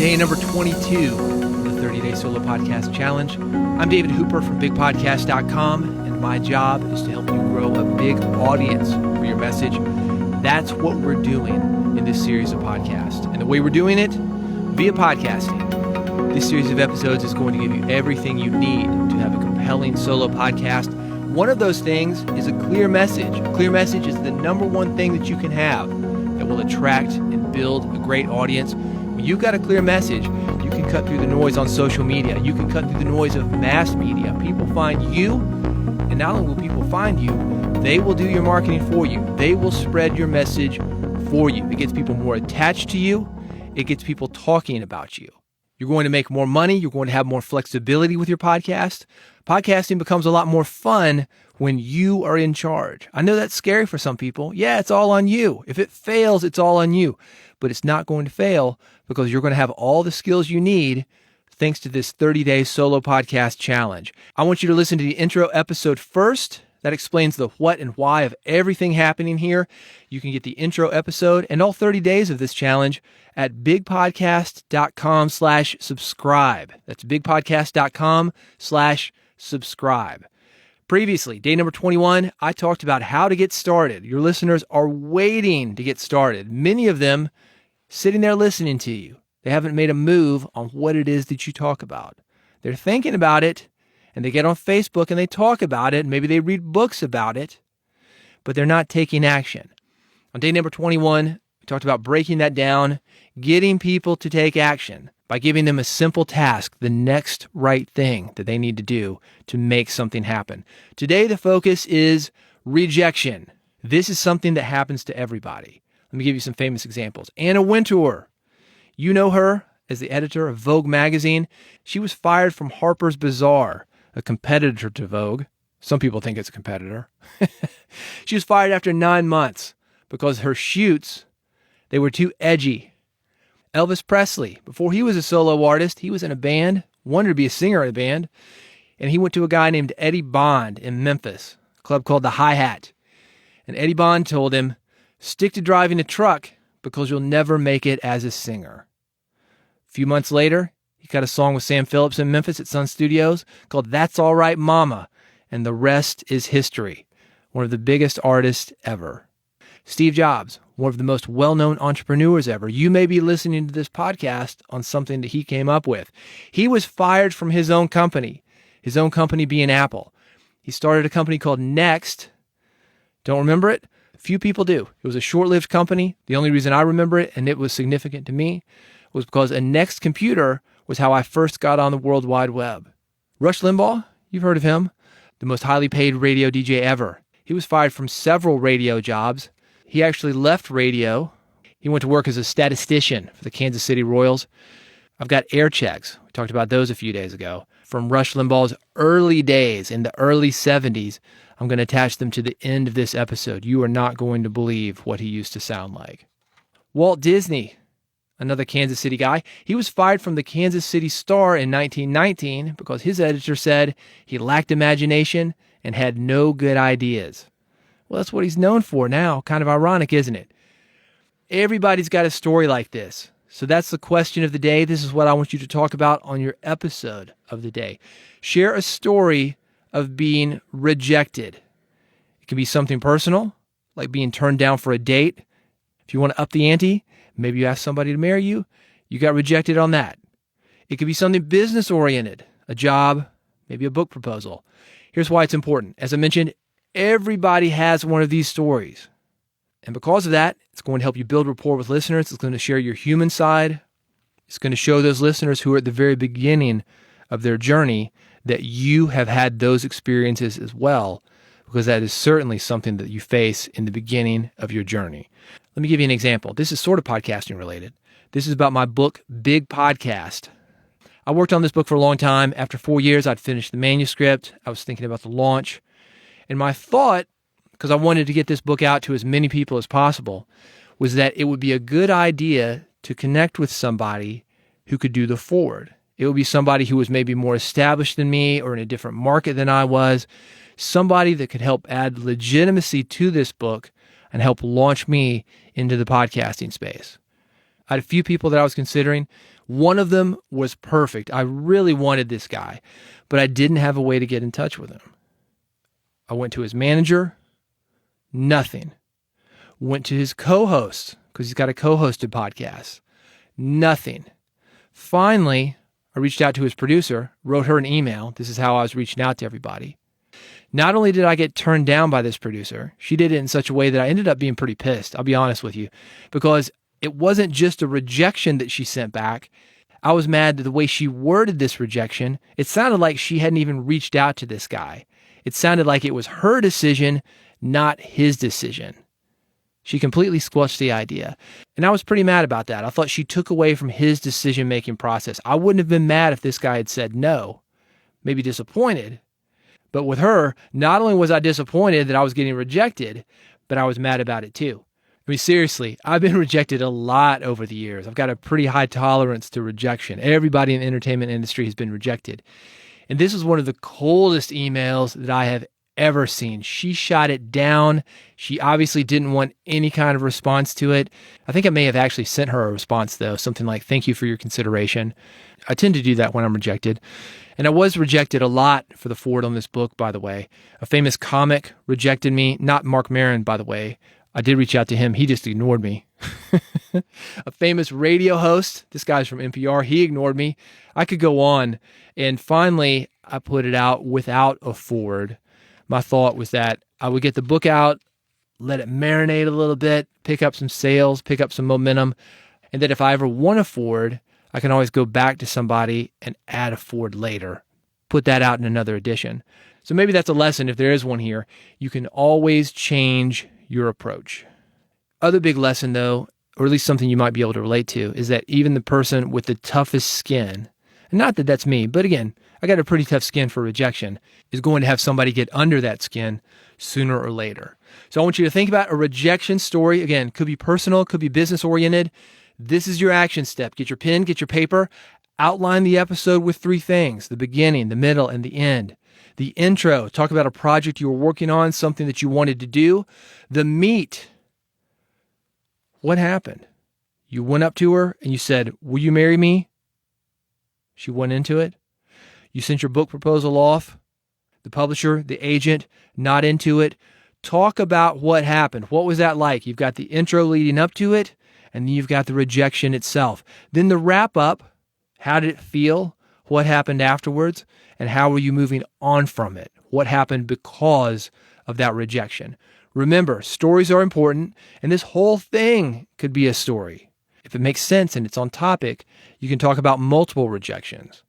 Day number 22 of the 30-Day Solo Podcast Challenge. I'm David Hooper from bigpodcast.com, and my job is to help you grow a big audience for your message. That's what we're doing in this series of podcasts. And the way we're doing it, via podcasting. This series of episodes is going to give you everything you need to have a compelling solo podcast. One of those things is a clear message. A clear message is the number one thing that you can have that will attract and build a great audience. When you've got a clear message, you can cut through the noise on social media. You can cut through the noise of mass media. People find you, and not only will people find you, they will do your marketing for you. They will spread your message for you. It gets people more attached to you. It gets people talking about you. You're going to make more money. You're going to have more flexibility with your podcast. Podcasting becomes a lot more fun when you are in charge. I know that's scary for some people. Yeah, it's all on you. If it fails, it's all on you. But it's not going to fail because you're going to have all the skills you need thanks to this 30-day solo podcast challenge. I want you to listen to the intro episode first. That explains the what and why of everything happening here. You can get the intro episode and all 30 days of this challenge at bigpodcast.com/subscribe. That's bigpodcast.com/subscribe. Previously, day number 21, I talked about how to get started. Your listeners are waiting to get started. Many of them sitting there listening to you. They haven't made a move on what it is that you talk about. They're thinking about it, and they get on Facebook and they talk about it. Maybe they read books about it, but they're not taking action. On day number 21, we talked about breaking that down, getting people to take action by giving them a simple task, the next right thing that they need to do to make something happen. Today, the focus is rejection. This is something that happens to everybody. Let me give you some famous examples. Anna Wintour. You know her as the editor of Vogue magazine. She was fired from Harper's Bazaar, a competitor to Vogue. Some people think it's a competitor. She was fired after 9 months because her shoots, they were too edgy. Elvis Presley, before he was a solo artist, he was in a band, wanted to be a singer in a band, and he went to a guy named Eddie Bond in Memphis, a club called the Hi-Hat. And Eddie Bond told him, stick to driving a truck because you'll never make it as a singer. A few months later, he got a song with Sam Phillips in Memphis at Sun Studios called That's All Right Mama, and the rest is history. One of the biggest artists ever. Steve Jobs, one of the most well-known entrepreneurs ever. You may be listening to this podcast on something that he came up with. He was fired from his own company being Apple. He started a company called Next. Don't remember it? Few people do. It was a short-lived company. The only reason I remember it, and it was significant to me, was because a Next computer was how I first got on the World Wide Web. Rush Limbaugh, you've heard of him, the most highly paid radio DJ ever. He was fired from several radio jobs. He actually left radio. He went to work as a statistician for the Kansas City Royals. I've got air checks. We talked about those a few days ago. From Rush Limbaugh's early days in the early 70s. I'm going to attach them to the end of this episode. You are not going to believe what he used to sound like. Walt Disney, another Kansas City guy, he was fired from the Kansas City Star in 1919 because his editor said he lacked imagination and had no good ideas. Well, that's what he's known for now. Kind of ironic, isn't it? Everybody's got a story like this. So that's the question of the day. This is what I want you to talk about on your episode of the day. Share a story of being rejected. It can be something personal, like being turned down for a date. If you want to up the ante, maybe you ask somebody to marry you, you got rejected on that. It could be something business-oriented, a job, maybe a book proposal. Here's why it's important. As I mentioned, everybody has one of these stories. And because of that, it's going to help you build rapport with listeners. It's going to share your human side. It's going to show those listeners who are at the very beginning of their journey that you have had those experiences as well, because that is certainly something that you face in the beginning of your journey. Let me give you an example. This is sort of podcasting related. This is about my book, Big Podcast. I worked on this book for a long time. After 4 years, I'd finished the manuscript. I was thinking about the launch. And my thought, because I wanted to get this book out to as many people as possible, was that it would be a good idea to connect with somebody who could do the forward. It would be somebody who was maybe more established than me or in a different market than I was, somebody that could help add legitimacy to this book and help launch me into the podcasting space. I had a few people that I was considering. One of them was perfect. I really wanted this guy, but I didn't have a way to get in touch with him. I went to his manager, nothing. Went to his co-host, because he's got a co-hosted podcast, nothing. Finally, I reached out to his producer, wrote her an email. This is how I was reaching out to everybody. Not only did I get turned down by this producer, she did it in such a way that I ended up being pretty pissed, I'll be honest with you, because it wasn't just a rejection that she sent back. I was mad that the way she worded this rejection, it sounded like she hadn't even reached out to this guy. It sounded like it was her decision, not his decision. She completely squelched the idea. And I was pretty mad about that. I thought she took away from his decision-making process. I wouldn't have been mad if this guy had said no, maybe disappointed. But with her, not only was I disappointed that I was getting rejected, but I was mad about it too. I mean, seriously, I've been rejected a lot over the years. I've got a pretty high tolerance to rejection. Everybody in the entertainment industry has been rejected. And this was one of the coldest emails that I have ever seen. She shot it down. She obviously didn't want any kind of response to it. I think I may have actually sent her a response, though, something like, "Thank you for your consideration." I tend to do that when I'm rejected. And I was rejected a lot for the forward on this book, by the way. A famous comic rejected me, not Mark Maron, by the way. I did reach out to him. He just ignored me. A famous radio host, this guy's from NPR, he ignored me. I could go on. And finally, I put it out without a forward. My thought was that I would get the book out, let it marinate a little bit, pick up some sales, pick up some momentum, and that if I ever want a forward, I can always go back to somebody and add a forward later, put that out in another edition. So maybe that's a lesson, if there is one here. You can always change your approach. Other big lesson, though, or at least something you might be able to relate to, is that even the person with the toughest skin, and not that that's me, but again, I got a pretty tough skin for rejection, is going to have somebody get under that skin sooner or later. So I want you to think about a rejection story. Again, could be personal, could be business oriented. This is your action step. Get your pen, get your paper, outline the episode with 3 things: the beginning, the middle, and the end. The intro, talk about a project you were working on, something that you wanted to do. The meat, what happened? You went up to her and you said, "Will you marry me?" She went into it. You sent your book proposal off. The publisher, the agent, not into it. Talk about what happened. What was that like? You've got the intro leading up to it, and then you've got the rejection itself. Then the wrap up. How did it feel? What happened afterwards? And how were you moving on from it? What happened because of that rejection? Remember, stories are important, and this whole thing could be a story. If it makes sense and it's on topic, you can talk about multiple rejections.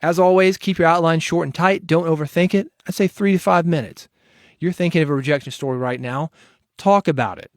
As always, keep your outline short and tight. Don't overthink it. I'd say 3 to 5 minutes. You're thinking of a rejection story right now. Talk about it.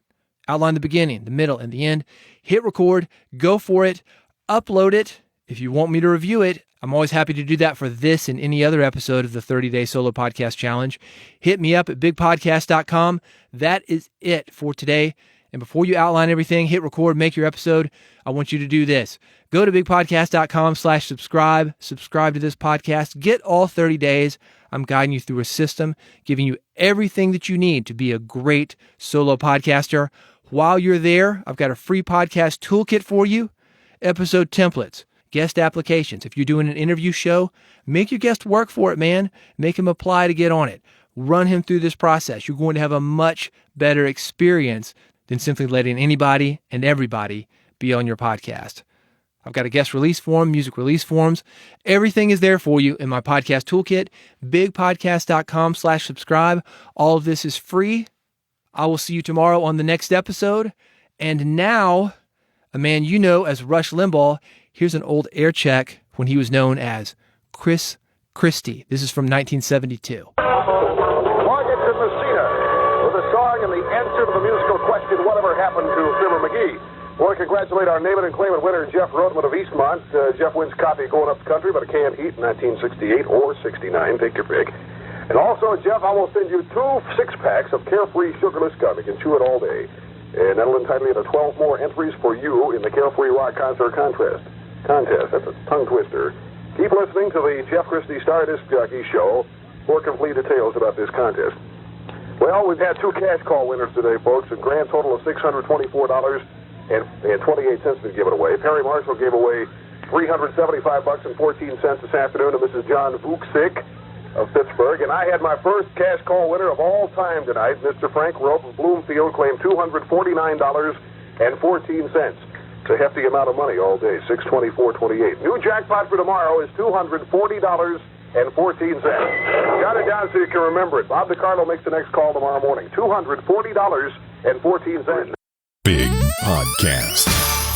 Outline the beginning, the middle, and the end. Hit record. Go for it. Upload it. If you want me to review it, I'm always happy to do that for this and any other episode of the 30-Day Solo Podcast Challenge. Hit me up at bigpodcast.com. That is it for today. And before you outline everything, hit record, make your episode, I want you to do this. Go to bigpodcast.com/subscribe. Subscribe to this podcast. Get all 30 days. I'm guiding you through a system, giving you everything that you need to be a great solo podcaster. While you're there, I've got a free podcast toolkit for you, episode templates, guest applications. If you're doing an interview show, make your guest work for it, man. Make him apply to get on it. Run him through this process. You're going to have a much better experience than simply letting anybody and everybody be on your podcast. I've got a guest release form, music release forms. Everything is there for you in my podcast toolkit, bigpodcast.com/subscribe. All of this is free. I will see you tomorrow on the next episode. And now, a man you know as Rush Limbaugh, here's an old air check when he was known as Chris Christie. This is from 1972. Morgan to Messina with a song and the answer to the musical question, Whatever Happened to Fibber McGee? I want to congratulate our name it and claim it winner, Jeff Rodeman of Eastmont. Jeff wins coffee going up the country, but a canned heat in 1968 or 69. Take your pick. And also, Jeff, I will send you 2 6-packs of Carefree Sugarless Gum. You can chew it all day. And that'll entitle you to 12 more entries for you in the Carefree Rock Concert Contest. That's a tongue twister. Keep listening to the Jeff Christie Stardust Jockey Show for complete details about this contest. Well, we've had 2 cash call winners today, folks. A grand total of $624 and 28 cents been given away. Perry Marshall gave away $375.14 this afternoon to Mrs. John Vuksick of Pittsburgh. And I had my first cash call winner of all time tonight. Mr. Frank Rope of Bloomfield claimed $249.14. It's a hefty amount of money all day, $624.28. New jackpot for tomorrow is $240.14. Jot it down so you can remember it. Bob DiCarlo makes the next call tomorrow morning. $240.14. Big Podcast.